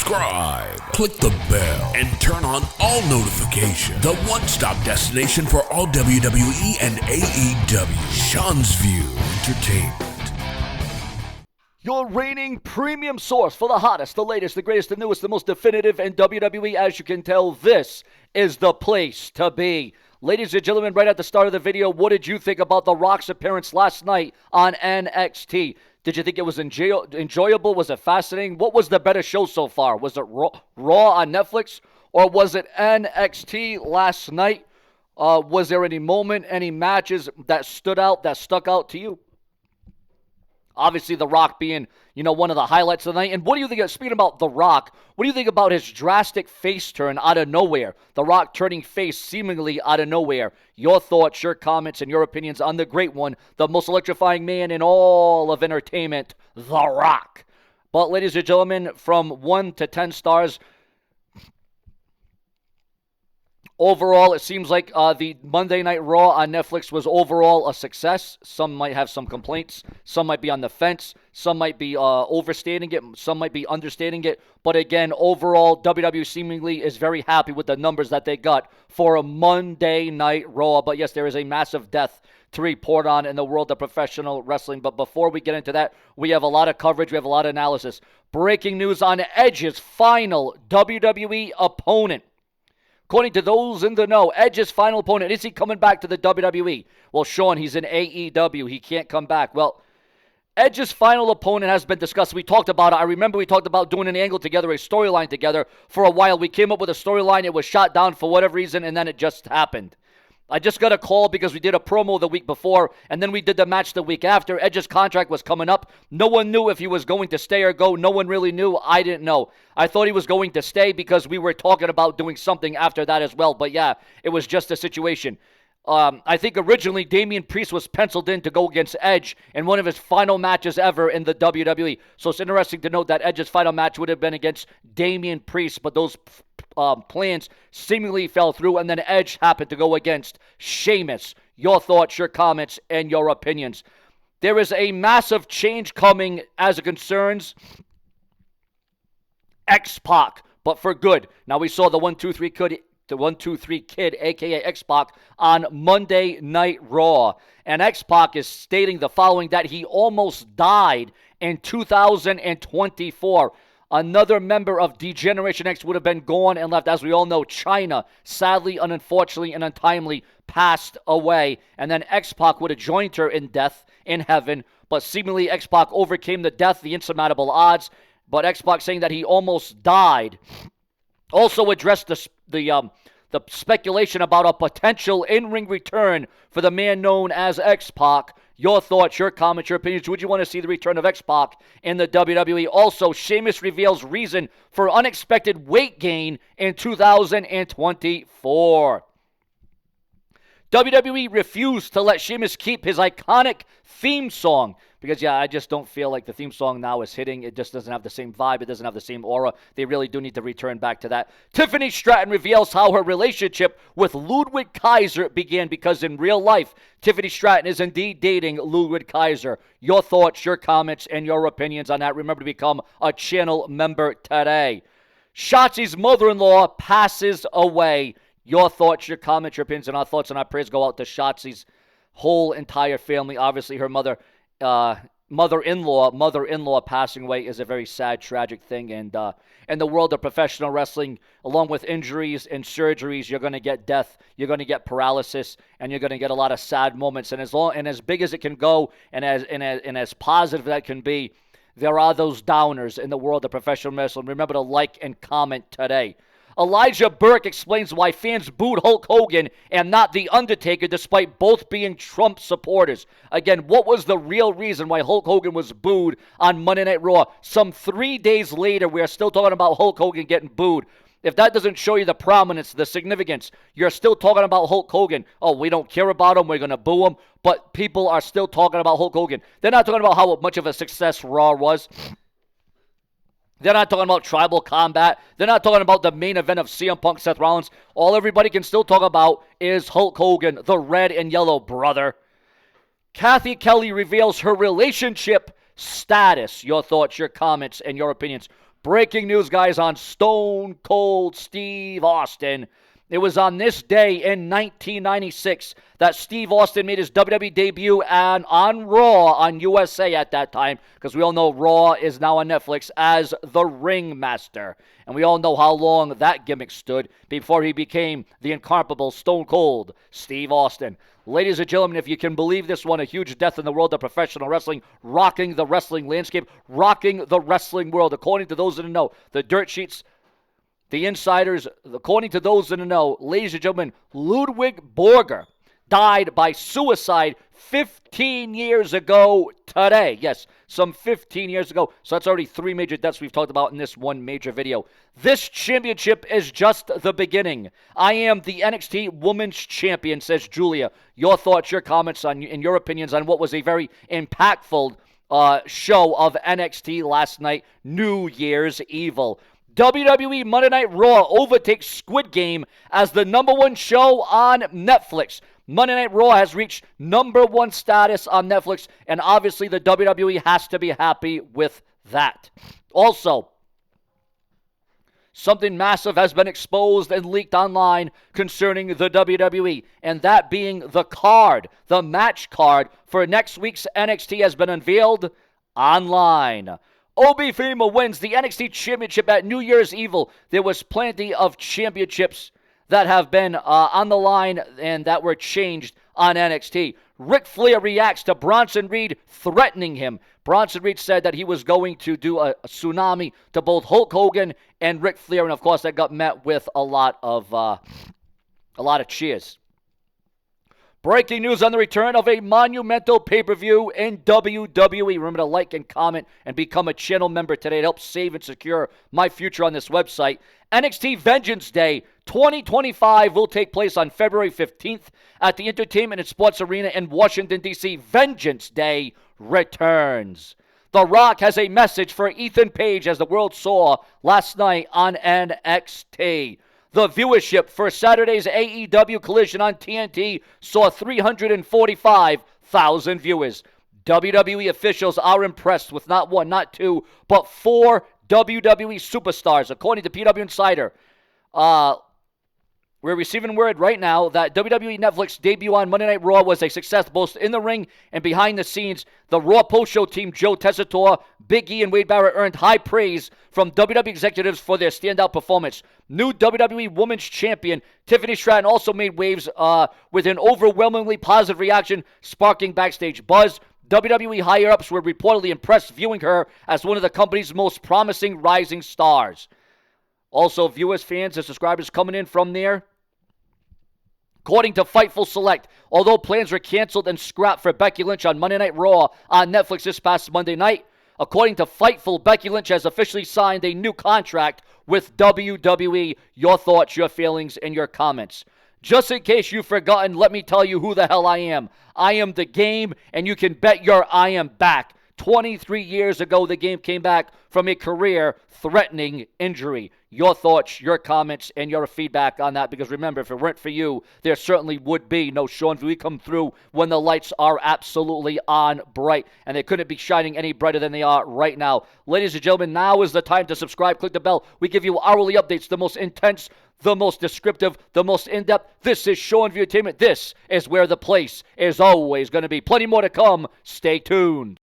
subscribe, click the bell, and turn on all notifications. The one-stop destination for all WWE and AEW. Seanzviewent Entertainment. Your reigning premium source for the hottest, the latest, the greatest, the newest, the most definitive in WWE. As you can tell, this is the place to be. Ladies and gentlemen, right at the start of the video, what did you think about The Rock's appearance last night on NXT? Did you think it was enjoyable? Was it fascinating? What was the better show so far? Was it Raw on Netflix, or was it NXT last night? Was there any moment, any matches that stuck out to you? Obviously, The Rock being, one of the highlights of the night. And what do you think, speaking about The Rock, what do you think about his drastic face turn out of nowhere? The Rock turning face seemingly out of nowhere. Your thoughts, your comments, and your opinions on the great one, the most electrifying man in all of entertainment, The Rock. But, ladies and gentlemen, from 1 to 10 stars, overall, it seems like the Monday Night Raw on Netflix was overall a success. Some might have some complaints. Some might be on the fence. Some might be overstating it. Some might be understating it. But again, overall, WWE seemingly is very happy with the numbers that they got for a Monday Night Raw. But yes, there is a massive death to report on in the world of professional wrestling. But before we get into that, we have a lot of coverage. We have a lot of analysis. Breaking news on Edge's final WWE opponent. According to those in the know, Edge's final opponent, is he coming back to the WWE? Well, Sean, he's in AEW. He can't come back. Well, Edge's final opponent has been discussed. We talked about it. I remember we talked about doing an angle together, a storyline together for a while. We came up with a storyline. It was shot down for whatever reason, and then it just happened. I just got a call because we did a promo the week before, and then we did the match the week after. Edge's contract was coming up. No one knew if he was going to stay or go. No one really knew. I didn't know. I thought he was going to stay because we were talking about doing something after that as well. But yeah, it was just a situation. I think originally Damian Priest was penciled in to go against Edge in one of his final matches ever in the WWE. So it's interesting to note that Edge's final match would have been against Damian Priest, but those plans seemingly fell through, and then Edge happened to go against Sheamus. Your thoughts, your comments, and your opinions. There is a massive change coming as it concerns X-Pac, but for good. Now we saw the 1-2-3 Kid, a.k.a. X-Pac, on Monday Night Raw. And X-Pac is stating the following, that he almost died in 2024. Another member of D-Generation X would have been gone and left. As we all know, China, sadly, unfortunately, and untimely, passed away. And then X-Pac would have joined her in death, in heaven. But seemingly X-Pac overcame the death, the insurmountable odds. But X-Pac saying that he almost died. Also addressed the speculation about a potential in-ring return for the man known as X-Pac. Your thoughts, your comments, your opinions. Would you want to see the return of X-Pac in the WWE? Also, Sheamus reveals reason for unexpected weight gain in 2024. WWE refused to let Sheamus keep his iconic theme song because, I just don't feel like the theme song now is hitting. It just doesn't have the same vibe. It doesn't have the same aura. They really do need to return back to that. Tiffany Stratton reveals how her relationship with Ludwig Kaiser began because in real life, Tiffany Stratton is indeed dating Ludwig Kaiser. Your thoughts, your comments, and your opinions on that. Remember to become a channel member today. Shotzi's mother-in-law passes away. Your thoughts, your comments, your opinions, and our thoughts and our prayers go out to Shotzi's whole entire family. Obviously, her mother-in-law passing away is a very sad, tragic thing. And in the world of professional wrestling, along with injuries and surgeries, you're going to get death, you're going to get paralysis, and you're going to get a lot of sad moments. And as big as it can go, and as positive that can be, there are those downers in the world of professional wrestling. Remember to like and comment today. Elijah Burke explains why fans booed Hulk Hogan and not The Undertaker despite both being Trump supporters. Again, what was the real reason why Hulk Hogan was booed on Monday Night Raw? Some 3 days later, we are still talking about Hulk Hogan getting booed. If that doesn't show you the prominence, the significance, you're still talking about Hulk Hogan. Oh, we don't care about him. We're going to boo him. But people are still talking about Hulk Hogan. They're not talking about how much of a success Raw was. They're not talking about Tribal Combat. They're not talking about the main event of CM Punk, Seth Rollins. All everybody can still talk about is Hulk Hogan, the red and yellow brother. Kathy Kelly reveals her relationship status. Your thoughts, your comments, and your opinions. Breaking news, guys, on Stone Cold Steve Austin. It was on this day in 1996 that Steve Austin made his WWE debut on Raw on USA at that time, because we all know Raw is now on Netflix, as the Ringmaster. And we all know how long that gimmick stood before he became the incomparable Stone Cold Steve Austin. Ladies and gentlemen, if you can believe this one, a huge death in the world of professional wrestling, rocking the wrestling landscape, rocking the wrestling world. According to those in the know, the dirt sheets, the insiders, according to those in the know, ladies and gentlemen, Ludwig Borger died by suicide 15 years ago today. Yes, some 15 years ago. So that's already 3 major deaths we've talked about in this one major video. This championship is just the beginning. I am the NXT Women's Champion, says Julia. Your thoughts, your comments, and your opinions on what was a very impactful show of NXT last night, New Year's Evil. WWE Monday Night Raw overtakes Squid Game as the #1 show on Netflix. Monday Night Raw has reached #1 status on Netflix, and obviously the WWE has to be happy with that. Also, something massive has been exposed and leaked online concerning the WWE, and that being the match card for next week's NXT has been unveiled online. Obi Fima wins the NXT Championship at New Year's Evil. There was plenty of championships that have been on the line and that were changed on NXT. Ric Flair reacts to Bronson Reed threatening him. Bronson Reed said that he was going to do a tsunami to both Hulk Hogan and Ric Flair, and of course that got met with a lot of cheers. Breaking news on the return of a monumental pay-per-view in WWE. Remember to like and comment and become a channel member today. It helps save and secure my future on this website. NXT Vengeance Day 2025 will take place on February 15th at the Entertainment and Sports Arena in Washington, D.C. Vengeance Day returns. The Rock has a message for Ethan Page, as the world saw last night on NXT. The viewership for Saturday's AEW Collision on TNT saw 345,000 viewers. WWE officials are impressed with not 1, not 2, but 4 WWE superstars. According to PW Insider, we're receiving word right now that WWE Netflix debut on Monday Night Raw was a success both in the ring and behind the scenes. The Raw post-show team, Joe Tessitore, Big E, and Wade Barrett earned high praise from WWE executives for their standout performance. New WWE Women's Champion Tiffany Stratton also made waves with an overwhelmingly positive reaction, sparking backstage buzz. WWE higher-ups were reportedly impressed viewing her as one of the company's most promising rising stars. Also, viewers, fans, and subscribers coming in from there. According to Fightful Select, although plans were canceled and scrapped for Becky Lynch on Monday Night Raw on Netflix this past Monday night, according to Fightful, Becky Lynch has officially signed a new contract with WWE. Your thoughts, your feelings, and your comments. Just in case you've forgotten, let me tell you who the hell I am. I am the Game, and you can bet your I am back. 23 years ago, the Game came back from a career-threatening injury. Your thoughts, your comments, and your feedback on that, because remember, if it weren't for you, there certainly would be no Seanzviewent. We come through when the lights are absolutely on bright, and they couldn't be shining any brighter than they are right now. Ladies and gentlemen, now is the time to subscribe. Click the bell. We give you hourly updates, the most intense, the most descriptive, the most in-depth. This is Seanzviewent Entertainment. This is where the place is always going to be. Plenty more to come. Stay tuned.